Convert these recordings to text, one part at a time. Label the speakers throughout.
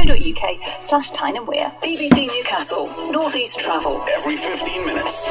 Speaker 1: bbc.co.uk/Tyne and Weir.
Speaker 2: BBC Newcastle, North East Travel.
Speaker 3: Every 15 minutes.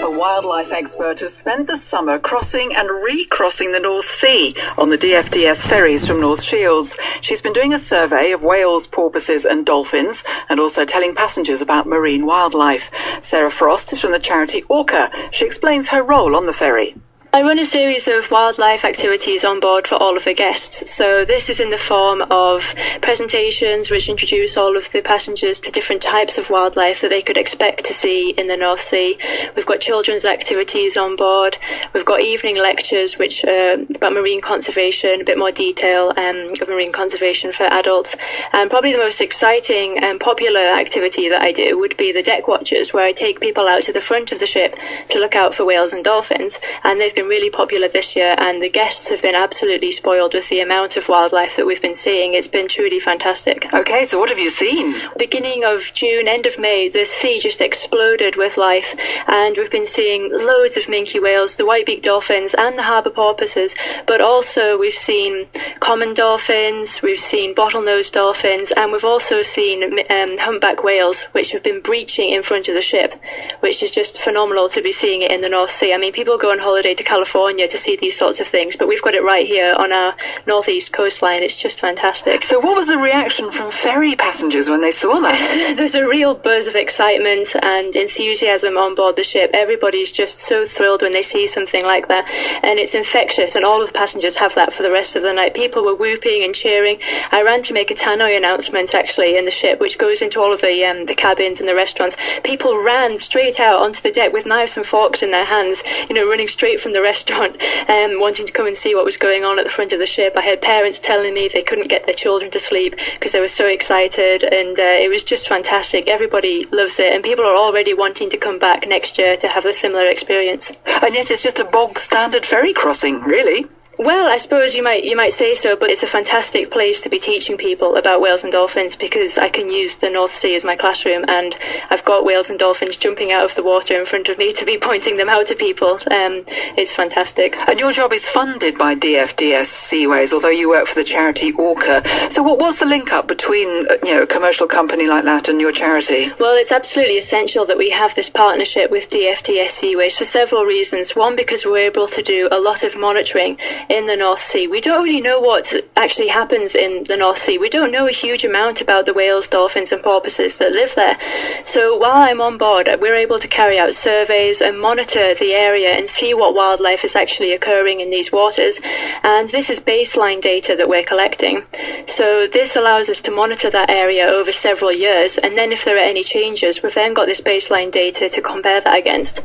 Speaker 4: A wildlife expert has spent the summer crossing and recrossing the North Sea on the DFDS ferries from North Shields. She's been doing a survey of whales, porpoises and dolphins, and also telling passengers about marine wildlife. Sara Frost is from the charity Orca. She explains her role on the ferry.
Speaker 5: I run a series of wildlife activities on board for all of the guests. So this is in the form of presentations which introduce all of the passengers to different types of wildlife that they could expect to see in the North Sea. We've got children's activities on board. We've got evening lectures which about marine conservation, a bit more detail of marine conservation for adults. And probably the most exciting and popular activity that I do would be the deck watches, where I take people out to the front of the ship to look out for whales and dolphins. And they've been really popular this year, and the guests have been absolutely spoiled with the amount of wildlife that we've been seeing. It's been truly fantastic.
Speaker 4: Okay, so what have you seen?
Speaker 5: Beginning of June, end of May, the sea just exploded with life, and we've been seeing loads of minke whales, the white-beaked dolphins and the harbour porpoises, but also we've seen common dolphins, we've seen bottlenose dolphins, and we've also seen humpback whales, which have been breaching in front of the ship, which is just phenomenal to be seeing it in the North Sea. I mean, people go on holiday to California to see these sorts of things, but we've got it right here on our northeast coastline. It's just fantastic.
Speaker 4: So what was the reaction from ferry passengers when they saw that?
Speaker 5: There's a real buzz of excitement and enthusiasm on board the ship. Everybody's just so thrilled when they see something like that, and it's infectious, and all of the passengers have that for the rest of the night. People were whooping and cheering. I ran to make a tannoy announcement actually in the ship, which goes into all of the cabins and the restaurants. People ran straight out onto the deck with knives and forks in their hands, running straight from the restaurant, wanting to come and see what was going on at the front of the ship. I had parents telling me they couldn't get their children to sleep because they were so excited, and it was just fantastic. Everybody loves it, and people are already wanting to come back next year to have a similar experience.
Speaker 4: And yet it's just a bog standard ferry crossing, really.
Speaker 5: Well, I suppose you might say so, but it's a fantastic place to be teaching people about whales and dolphins, because I can use the North Sea as my classroom, and I've got whales and dolphins jumping out of the water in front of me to be pointing them out to people. It's fantastic.
Speaker 4: And your job is funded by DFDS Seaways, although you work for the charity Orca. So what was the link up between a commercial company like that and your charity?
Speaker 5: Well, it's absolutely essential that we have this partnership with DFDS Seaways for several reasons. One, because we're able to do a lot of monitoring in the North Sea. We don't really know what actually happens in the North Sea. We don't know a huge amount about the whales, dolphins and porpoises that live there. So while I'm on board, we're able to carry out surveys and monitor the area and see what wildlife is actually occurring in these waters. And this is baseline data that we're collecting. So this allows us to monitor that area over several years, and then if there are any changes, we've then got this baseline data to compare that against.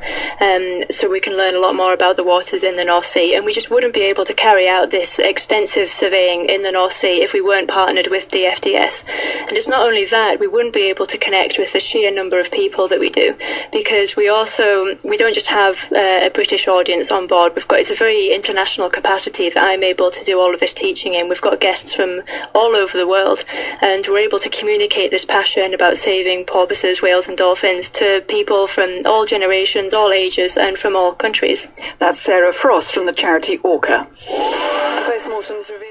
Speaker 5: So we can learn a lot more about the waters in the North Sea, and we just wouldn't be able to carry out this extensive surveying in the North Sea if we weren't partnered with DFDS. And it's not only that, we wouldn't be able to connect with the sheer number of people that we do, because we don't just have a British audience on board. It's a very international capacity that I'm able to do all of this teaching in. We've got guests from all over the world, and we're able to communicate this passion about saving porpoises, whales and dolphins to people from all generations, all ages and from all countries.
Speaker 4: That's Sara Frost from the charity Orca. Postmortems revealed